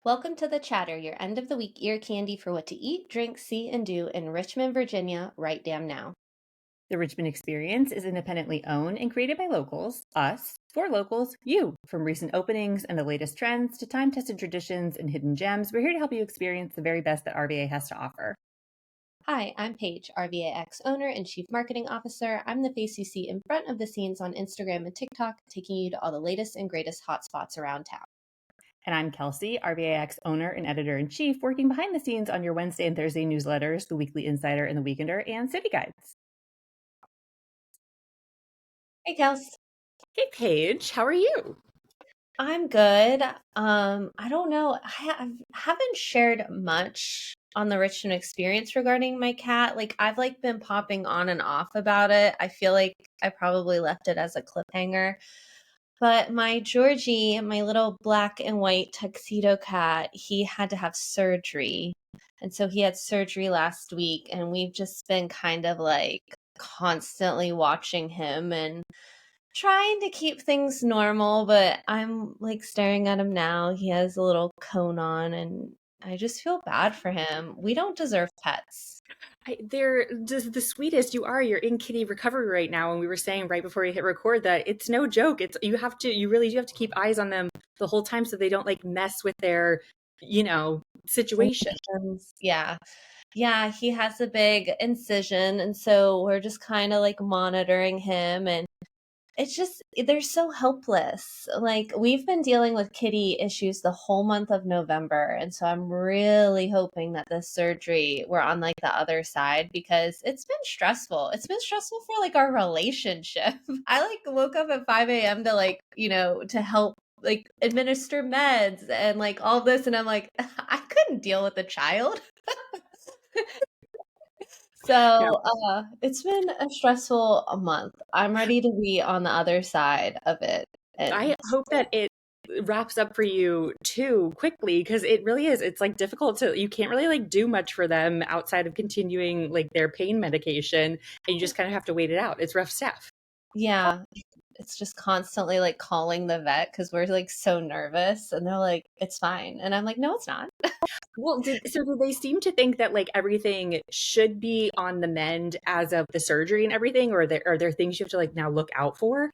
Welcome to The Chatter, your end of the week ear candy for what to eat, drink, see, and do in Richmond, Virginia, right damn now. The Richmond Experience is independently owned and created by locals, us, for locals, you. From recent openings and the latest trends to time tested traditions and hidden gems, we're here to help you experience the very best that RVA has to offer. Hi, I'm Paige, RVAX owner and chief marketing officer. I'm the face you see in front of the scenes on Instagram and TikTok, taking you to all the latest and greatest hotspots around town. And I'm Kelsey, RVAX owner and editor in chief, working behind the scenes on your Wednesday and Thursday newsletters, the Weekly Insider and the Weekender, and city guides. Hey, Kels. Hey, Paige, how are you? I'm good. I don't know. Haven't shared much on the Richmond experience regarding my cat. I've been popping on and off about it. I feel like I probably left it as a cliffhanger. But my Georgie, my little black and white tuxedo cat, he had to have surgery. And so he had surgery last week, and we've just been kind of constantly watching him and trying to keep things normal, but I'm staring at him now. He has a little cone on, and I just feel bad for him. We don't deserve pets. They're just the sweetest. You're in kitty recovery right now. And we were saying right before we hit record that it's no joke. You really do have to keep eyes on them the whole time so they don't mess with their, situation. Yeah. Yeah, he has a big incision, and so we're just kind of monitoring him, and it's just they're so helpless. We've been dealing with kitty issues the whole month of November, and so I'm really hoping that this surgery we're on the other side, because it's been stressful. It's been stressful for our relationship. I woke up at 5 a.m. to to help administer meds and all this, and I'm like, I couldn't deal with a child. Now, So, it's been a stressful a month. I'm ready to be on the other side of it. I And hope that it wraps up for you too quickly because it really is. It's difficult you can't really do much for them outside of continuing their pain medication, and you just kind of have to wait it out. It's rough stuff. yeah, it's just constantly calling the vet because we're so nervous, and they're like, it's fine. And I'm like, no, it's not. Well, do they seem to think that everything should be on the mend as of the surgery and everything, or are there things you have to now look out for?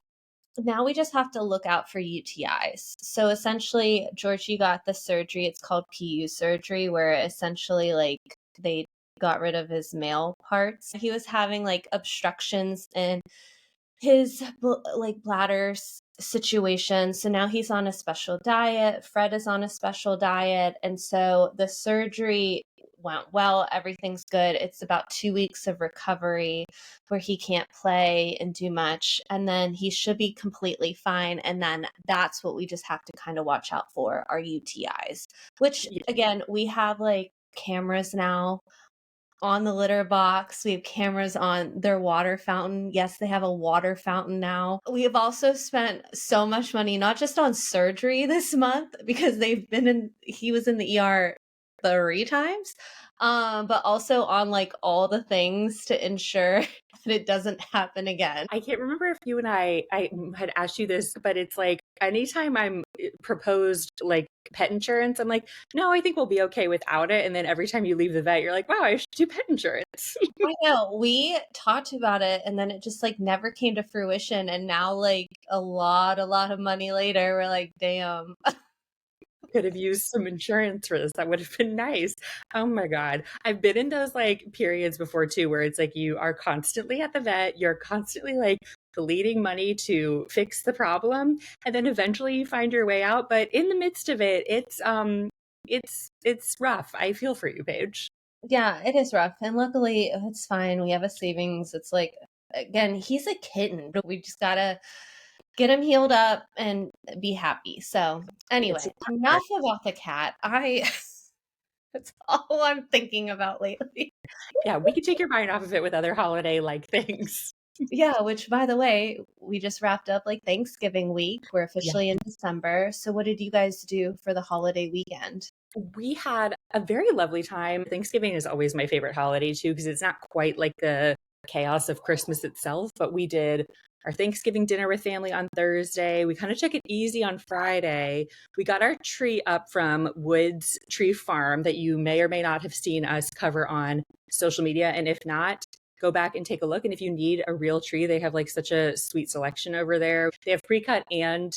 Now we just have to look out for UTIs. So essentially, Georgie got the surgery. It's called PU surgery, where essentially they got rid of his male parts. He was having obstructions in his bladder situation. So now he's on a special diet. Fred is on a special diet. And so the surgery went well. Everything's good. It's about 2 weeks of recovery where he can't play and do much. And then he should be completely fine. And then that's what we just have to kind of watch out for, our UTIs, which again, we have cameras now on the litter box. We have cameras on their water fountain. Yes, they have a water fountain now. We have also spent so much money, not just on surgery this month, because he was in the ER 3 times, but also on all the things to ensure that it doesn't happen again. I can't remember if you and I had asked you this, but it's anytime I'm proposed pet insurance, I'm like, no, I think we'll be okay without it. And then every time you leave the vet, you're like, wow, I should do pet insurance. I know. We talked about it, and then it just never came to fruition. And now a lot of money later, we're like, damn. Could have used some insurance for this. That would have been nice. Oh my God. I've been in those periods before too, where it's you are constantly at the vet, you're constantly bleeding money to fix the problem, and then eventually you find your way out. But in the midst of it, it's rough. I feel for you, Paige. Yeah, it is rough. And luckily, it's fine. We have a savings. It's again, he's a kitten. We just gotta get him healed up and be happy. So, anyway, It's enough about the cat. That's all I'm thinking about lately. Yeah, we could take your mind off of it with other holiday things. Yeah, which by the way, we just wrapped up Thanksgiving week. We're Yeah. officially in December. So, what did you guys do for the holiday weekend? We had a very lovely time. Thanksgiving is always my favorite holiday too, because it's not quite like the chaos of Christmas itself, but we did our Thanksgiving dinner with family on Thursday. We kind of took it easy on Friday. We got our tree up from Woods Tree Farm that you may or may not have seen us cover on social media. And if not, go back and take a look. And if you need a real tree, they have like such a sweet selection over there. They have pre-cut and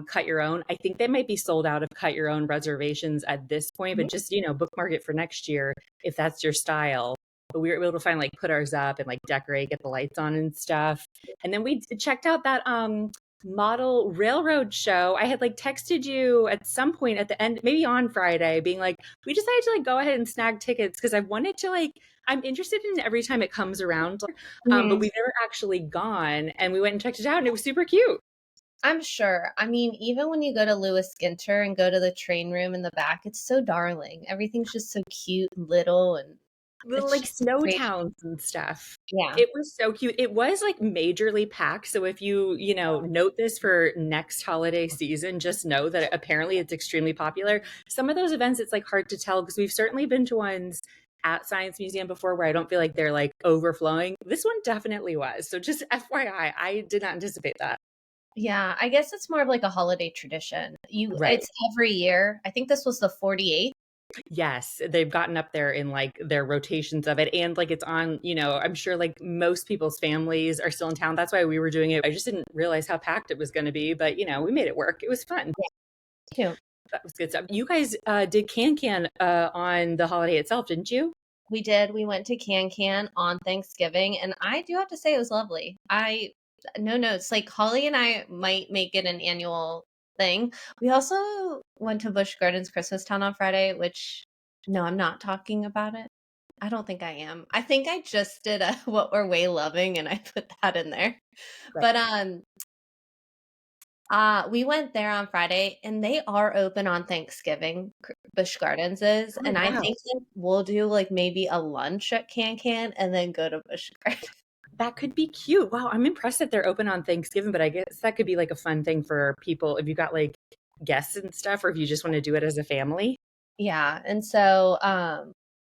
cut your own. I think they might be sold out of cut your own reservations at this point, but just, bookmark it for next year if that's your style. But we were able to finally like put ours up and like decorate, get the lights on and stuff. And then we checked out that model railroad show. I had like texted you at some point at the end, maybe on Friday, being like, we decided to like go ahead and snag tickets because I wanted to like, I'm interested in every time it comes around. But we've never actually gone, and we went and checked it out and it was super cute. I'm sure. I mean, even when you go to Lewis Ginter and go to the train room in the back, it's so darling. Everything's just so cute and little, and Little like snow towns and stuff. Yeah. It was so cute. It was like majorly packed. So if you note this for next holiday season, just know that apparently it's extremely popular. Some of those events, it's like hard to tell because we've certainly been to ones at Science Museum before where I don't feel like they're like overflowing. This one definitely was. So just FYI, I did not anticipate that. Yeah, I guess it's more of like a holiday tradition. Right. It's every year. I think this was the 48th. Yes, they've gotten up there in like their rotations of it. And like it's on, I'm sure like most people's families are still in town. That's why we were doing it. I just didn't realize how packed it was going to be, but we made it work. It was fun. Yeah, too. That was good stuff. You guys did Can on the holiday itself, didn't you? We did. We went to Can on Thanksgiving, and I do have to say it was lovely. No notes. Like Holly and I might make it an annual thing. We also went to Busch Gardens Christmas Town on Friday, which no, I'm not talking about it. I don't think I am. I think I just did a What We're Way Loving and I put that in there. Right. But we went there on Friday and they are open on Thanksgiving, Busch Gardens is. Oh, And I wow. think that we'll do like maybe a lunch at Can and then go to Busch Gardens. That could be cute. Wow, I'm impressed that they're open on Thanksgiving, but I guess that could be like a fun thing for people if you got like guests and stuff, or if you just want to do it as a family. Yeah. And so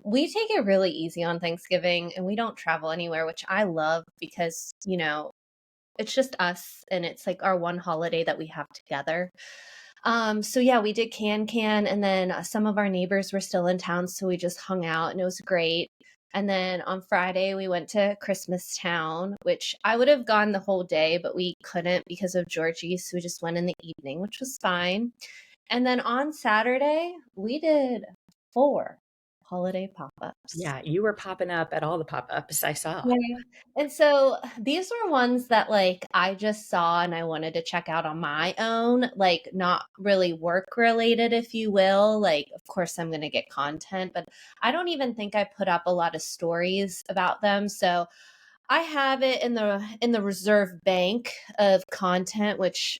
we take it really easy on Thanksgiving and we don't travel anywhere, which I love because, it's just us and it's like our one holiday that we have together. So yeah, we did Can and then some of our neighbors were still in town, so we just hung out and it was great. And then on Friday we went to Christmas Town, which I would have gone the whole day, but we couldn't because of Georgie, so we just went in the evening, which was fine. And then on Saturday we did 4 holiday pop-ups. Yeah, you were popping up at all the pop-ups I saw. Yeah. And so these were ones that like I just saw and I wanted to check out on my own, like not really work related, if you will. Like, of course, I'm going to get content, but I don't even think I put up a lot of stories about them. So I have it in the reserve bank of content, which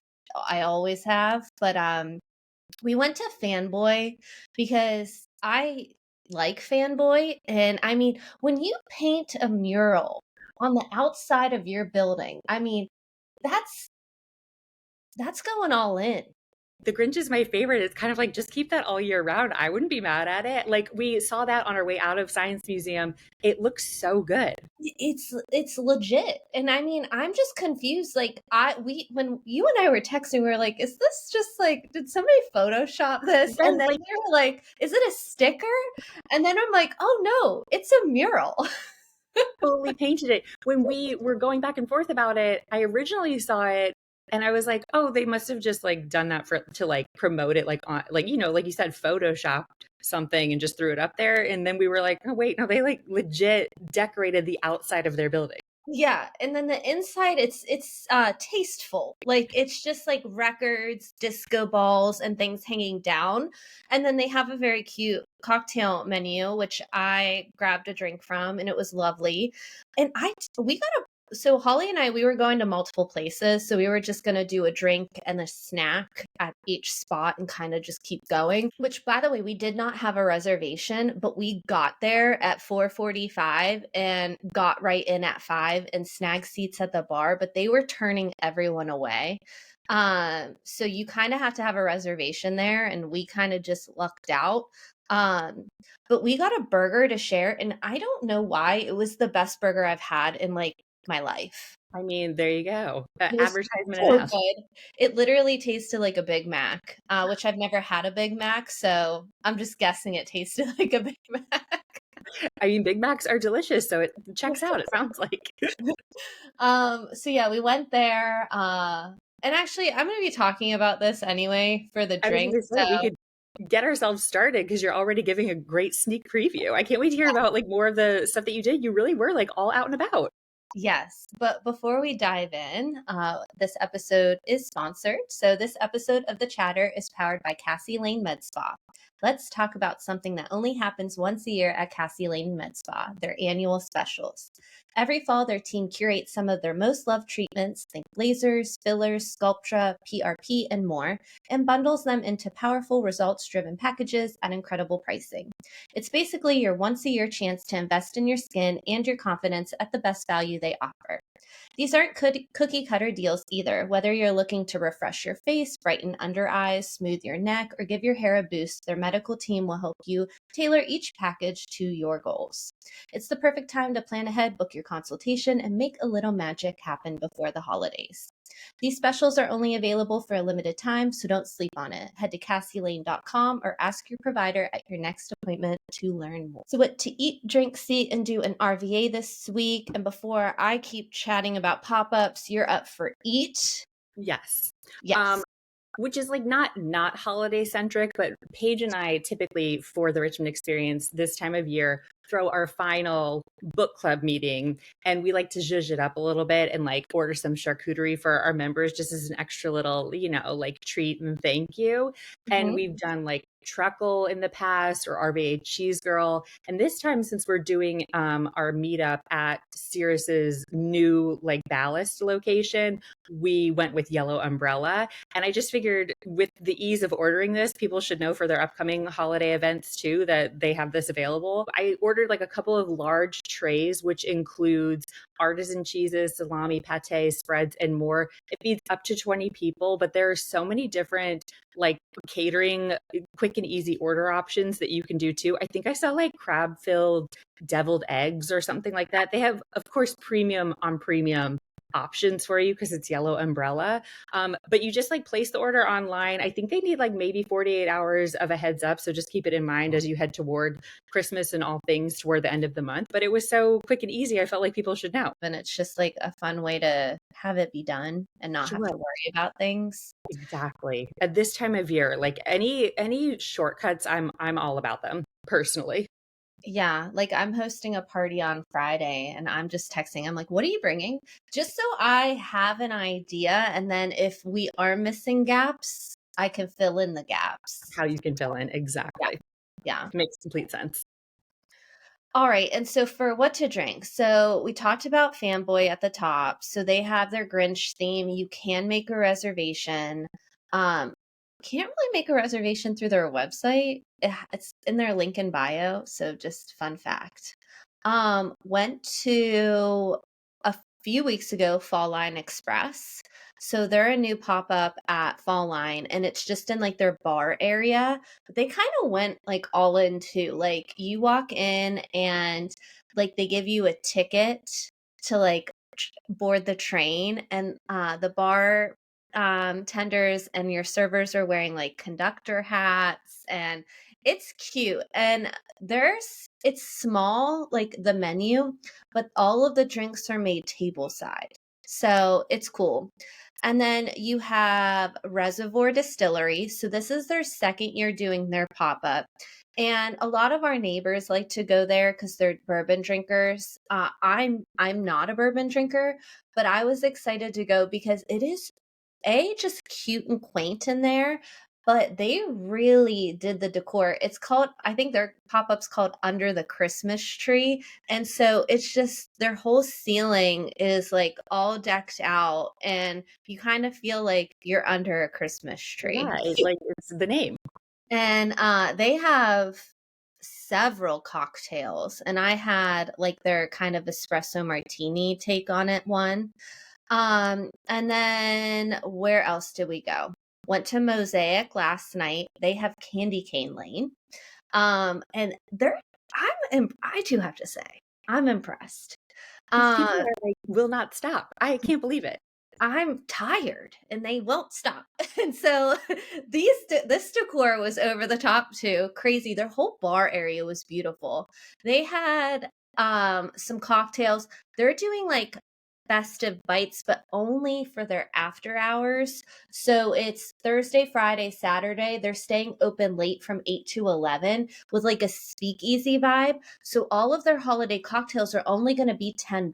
I always have. But we went to Fanboy because I like Fanboy. And I mean, when you paint a mural on the outside of your building, I mean, that's going all in. The Grinch is my favorite. It's kind of like just keep that all year round. I wouldn't be mad at it. Like we saw that on our way out of Science Museum. It looks so good. It's legit. And I mean, I'm just confused. Like when you and I were texting, we were like, is this just like, did somebody Photoshop this? Right, And then like, they were like, is it a sticker? And then I'm like, oh no, it's a mural. fully painted it. When we were going back and forth about it, I originally saw it and I was like, oh, they must have just like done that to like promote it, like on like, like you said, Photoshopped something and just threw it up there. And then we were like, oh wait, no, they like legit decorated the outside of their building. Yeah, and then the inside it's tasteful. Like it's just like records, disco balls and things hanging down. And then they have a very cute cocktail menu which I grabbed a drink from and it was lovely. And so Holly and we were going to multiple places, so we were just going to do a drink and a snack at each spot and kind of just keep going, which by the way, we did not have a reservation, but we got there at 4:45 and got right in at 5 and snagged seats at the bar, but they were turning everyone away. So you kind of have to have a reservation there and we kind of just lucked out. But we got a burger to share and I don't know why it was the best burger I've had in like my life. I mean, there you go. It was Advertisement so enough. good. It literally tasted like a Big Mac, which I've never had a Big Mac, so I'm just guessing it tasted like a Big Mac. I mean, Big Macs are delicious, so it checks out, it sounds like. So yeah, we went there, and actually, I'm gonna be talking about this anyway for the I was drink, gonna say, we so could get ourselves started because you're already giving a great sneak preview. I can't wait to hear about, like, more of the stuff that you did. You really were, like, all out and about. yes, but before we dive in, this episode is sponsored. So this episode of The Chatter is powered by Cassie Lane Med Spa. Let's talk about something that only happens once a year at Cassie Lane Med Spa, their annual specials. Every fall, their team curates some of their most loved treatments, think lasers, fillers, Sculptra, PRP, and more, and bundles them into powerful results-driven packages at incredible pricing. It's basically your once-a-year chance to invest in your skin and your confidence at the best value they offer. These aren't cookie cutter deals either. Whether you're looking to refresh your face, brighten under eyes, smooth your neck, or give your hair a boost, their medical team will help you tailor each package to your goals. It's the perfect time to plan ahead, book your consultation, and make a little magic happen before the holidays. These specials are only available for a limited time, so don't sleep on it. Head to CassieLane.com or ask your provider at your next appointment to learn more. So what to eat, drink, see, and do in RVA this week. And before I keep chatting about pop-ups, you're up for eat. Yes. Yes. Which is like not holiday centric, but Paige and I typically for the Richmond experience this time of year throw our final book club meeting and we like to zhuzh it up a little bit and like order some charcuterie for our members just as an extra little, like treat and thank you. And we've done like truckle in the past or RVA cheese girl. And this time, since we're doing our meetup at Cirrus's new like ballast location, we went with yellow umbrella. And I just figured with the ease of ordering this, people should know for their upcoming holiday events too that they have this available. I ordered like a couple of large trays, which includes artisan cheeses, salami, pate, spreads, and more. It feeds up to 20 people, but there are so many different like catering, quick and easy order options that you can do too. I think I saw like crab filled deviled eggs or something like that. They have, of course, premium on premium options for you because it's yellow umbrella. But you just like place the order online. I think they need like maybe 48 hours of a heads up. So just keep it in mind as you head toward Christmas and all things toward the end of the month. But it was so quick and easy. I felt like people should know. And it's just like a fun way to have it be done and not have to worry about things. Exactly. At this time of year, like any shortcuts, I'm all about them personally. Yeah, like I'm hosting a party on Friday and I'm just texting. I'm like, what are you bringing? Just so I have an idea. And then if we are missing gaps, I can fill in the gaps. How you can fill in. Exactly. Yeah. Makes complete sense. All right. And so for what to drink, so we talked about Fanboy at the top. So they have their Grinch theme. You can make a reservation. Can't really make a reservation through their website. It's in their link in bio. So just fun fact. Went to a few weeks ago Fall Line Express. So they're a new pop-up at Fall Line and it's just in like their bar area. But they kind of went like all in too. Like you walk in and like they give you a ticket to like board the train and the bar tenders and your servers are wearing like conductor hats and it's cute and it's small like the menu but all of the drinks are made table side so it's cool. And then you have Reservoir Distillery. So this is their second year doing their pop-up. And a lot of our neighbors like to go there because they're bourbon drinkers. I'm not a bourbon drinker, but I was excited to go because it is just cute and quaint in there, but they really did the decor. It's called, I think their pop-up's called Under the Christmas Tree. And so it's just their whole ceiling is like all decked out and you kind of feel like you're under a Christmas tree. Yeah, it's the name. And they have several cocktails and I had like their kind of espresso martini take on it one. And then where else did we go? Went to MOSAIC last night. They have Candy Cane Lane. And I do have to say, I'm impressed. These people Uh, are like, will not stop. I can't believe it. I'm tired and they won't stop. And so this decor was over the top too. Crazy. Their whole bar area was beautiful. They had some cocktails. They're doing like festive bites, but only for their after hours. So it's Thursday, Friday, Saturday. They're staying open late from 8 to 11 with like a speakeasy vibe. So all of their holiday cocktails are only going to be $10,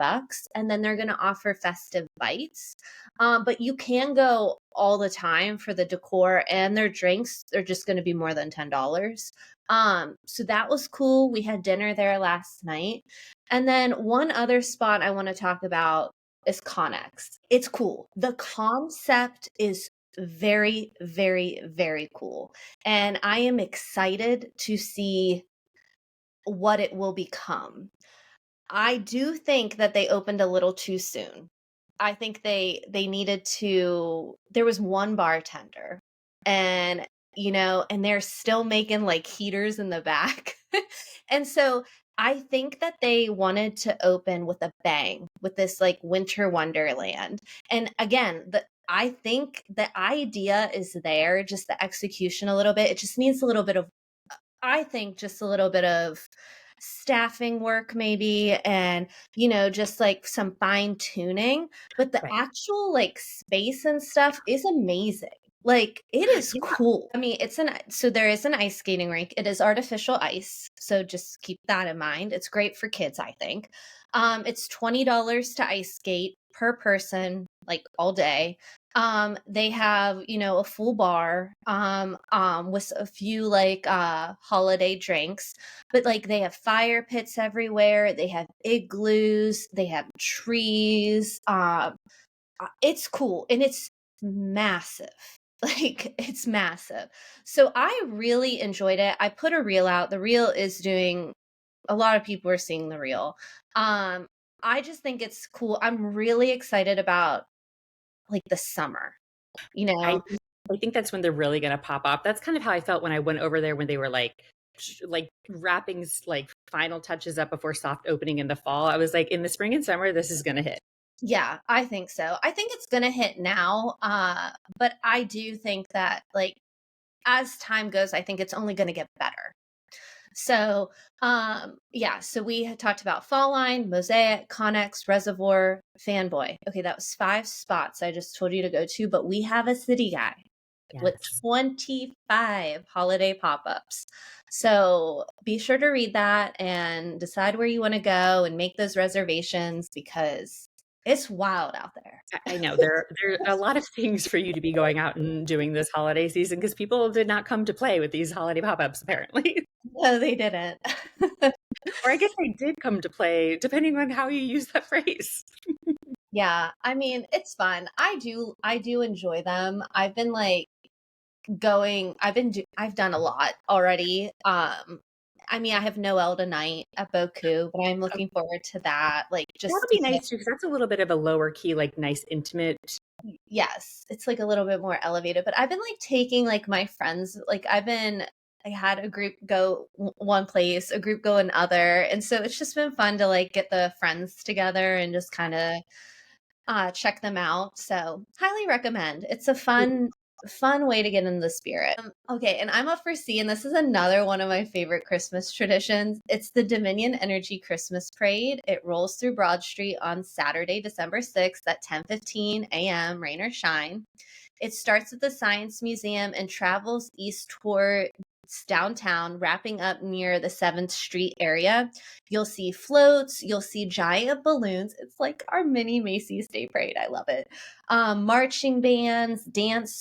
and then they're going to offer festive bites. But you can go all the time for the decor, and their drinks are just going to be more than $10. So that was cool. We had dinner there last night. And then one other spot I want to talk about is Conex. It's cool. The concept is very, very, very cool. And I am excited to see what it will become. I do think that they opened a little too soon. I think they needed to. There was one bartender, and and they're still making like heaters in the back. And so I think that they wanted to open with a bang with this like winter wonderland. And again, I think the idea is there, just the execution a little bit. It just needs a little bit of, I think, just a little bit of staffing work maybe, and just like some fine tuning, but the Right. actual like space and stuff is amazing. Like, it is Yeah. cool. I mean, so there is an ice skating rink. It is artificial ice, so just keep that in mind. It's great for kids, I think. It's $20 to ice skate per person, like all day. They have, a full bar, with a few like holiday drinks, but like they have fire pits everywhere. They have igloos, they have trees. It's cool, and it's massive. Like, it's massive. So I really enjoyed it. I put a reel out. The reel is doing, a lot of people are seeing the reel. I just think it's cool. I'm really excited about like the summer, you I know? I think that's when they're really gonna pop up. That's kind of how I felt when I went over there when they were like wrapping like final touches up before soft opening in the fall. I was like, in the spring and summer, this is gonna hit. Yeah, I think so. I think it's gonna hit now. But I do think that like as time goes, I think it's only gonna get better. So, yeah, so we had talked about Fall Line, MOSAIC, Conex, Reservoir, Fanboy. Okay, that was 5 spots I just told you to go to, but we have a city guy with Yes. 25 holiday pop-ups. So be sure to read that and decide where you want to go and make those reservations, because it's wild out there. I know there are a lot of things for you to be going out and doing this holiday season because people did not come to play with these holiday pop-ups apparently. No, they didn't. Or I guess they did come to play, depending on how you use that phrase. Yeah, I mean, it's fun. I do enjoy them. I've been like I've done a lot already. I mean, I have Noel tonight at Beaucoup, but I'm looking forward to that. Like, That'll just be nice too, because that's a little bit of a lower key, like nice, intimate. yes, it's like a little bit more elevated. But I've been like taking like my friends, like I had a group go one place, a group go another, and so it's just been fun to like get the friends together and just kind of check them out. So highly recommend. It's a fun way to get in the spirit. Okay, and I'm up for C, and this is another one of my favorite Christmas traditions. It's the Dominion Energy Christmas Parade. It rolls through Broad Street on Saturday, December 6th at 10:15 a.m., rain or shine. It starts at the Science Museum and travels east toward downtown, wrapping up near the 7th Street area. You'll see floats, you'll see giant balloons. It's like our mini Macy's Day Parade. I love it. Marching bands, dance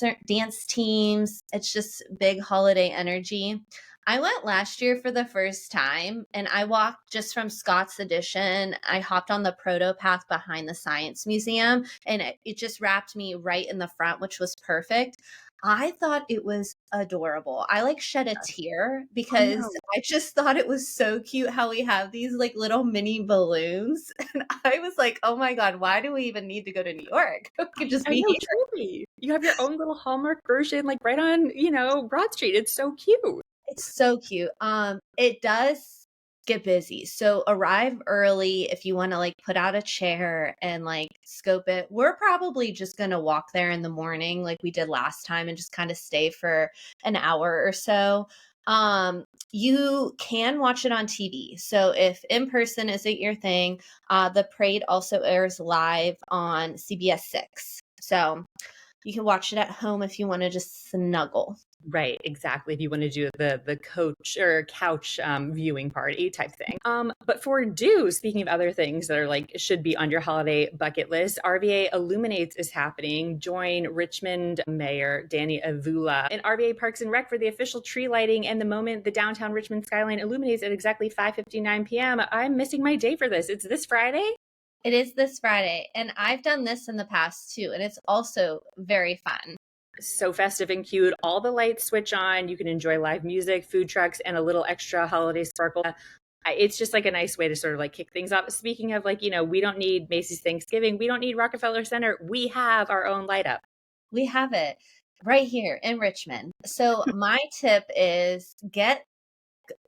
teams. It's just big holiday energy. I went last year for the first time, and I walked just from Scott's Addition. I hopped on the proto path behind the Science Museum, and it just wrapped me right in the front, which was perfect. I thought it was adorable. I like shed a tear I because know. I just thought it was so cute how we have these like little mini balloons. And I was like, oh my God, why do we even need to go to New York? We could just I be know, here. truly. You have your own little Hallmark version, like right on, Broad Street. It's so cute. It's so cute. It does. get busy. So arrive early if you want to like put out a chair and like scope it. We're probably just going to walk there in the morning like we did last time and just kind of stay for an hour or so. You can watch it on TV. So if in person isn't your thing, the parade also airs live on CBS 6. So you can watch it at home if you want to just snuggle. Right, exactly. If you want to do the coach or couch viewing party type thing. But for speaking of other things that are like should be on your holiday bucket list, RVA Illuminates is happening. Join Richmond Mayor Danny Avula and RVA Parks and Rec for the official tree lighting. And the moment the downtown Richmond skyline illuminates at exactly 5:59 p.m., I'm missing my day for this. It's this Friday. It is this Friday, and I've done this in the past too, and it's also very fun. So festive and cute. All the lights switch on. You can enjoy live music, food trucks, and a little extra holiday sparkle. It's just like a nice way to sort of like kick things off. Speaking of like, we don't need Macy's Thanksgiving. We don't need Rockefeller Center. We have our own light up. We have it right here in Richmond. So my tip is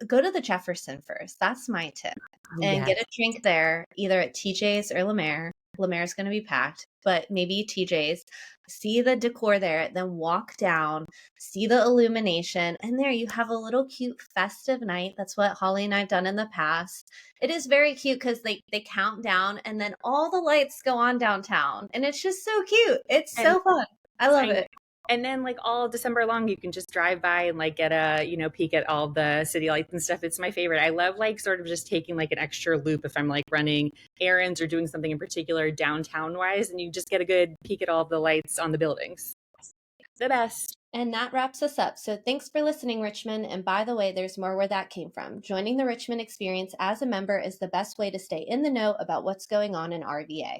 go to the Jefferson first. That's my tip. And get a drink there, either at TJ's or Lemaire. Lemaire's going to be packed, but maybe TJ's. See the decor there, then walk down, see the illumination, and there you have a little cute festive night. That's what Holly and I've done in the past. It is very cute because they count down and then all the lights go on downtown, and it's just so cute. It's so fun. I love it. And then like all December long, you can just drive by and like get a, peek at all the city lights and stuff. It's my favorite. I love like sort of just taking like an extra loop if I'm like running errands or doing something in particular downtown wise, and you just get a good peek at all the lights on the buildings. The best. And that wraps us up. So thanks for listening, Richmond. And by the way, there's more where that came from. Joining the Richmond experience as a member is the best way to stay in the know about what's going on in RVA.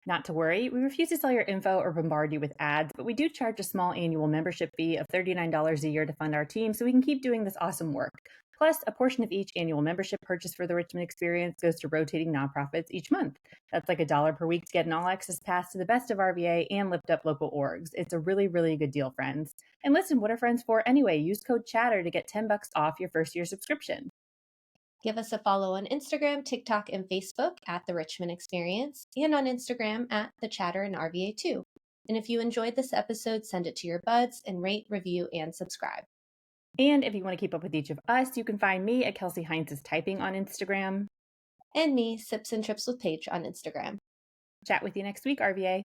Not to worry, we refuse to sell your info or bombard you with ads, but we do charge a small annual membership fee of $39 a year to fund our team so we can keep doing this awesome work. Plus, a portion of each annual membership purchase for the Richmond experience goes to rotating nonprofits each month. That's like $1 per week to get an all-access pass to the best of RVA and lift up local orgs. It's a really, really good deal, friends. And listen, what are friends for anyway? Use code CHATTER to get $10 off your first year subscription. Give us a follow on Instagram, TikTok, and Facebook at The Richmond Experience, and on Instagram at The Chatter and RVA 2. And if you enjoyed this episode, send it to your buds and rate, review, and subscribe. And if you want to keep up with each of us, you can find me at Kelsey Heinz's Typing on Instagram. And me, Sips and Trips with Paige on Instagram. Chat with you next week, RVA.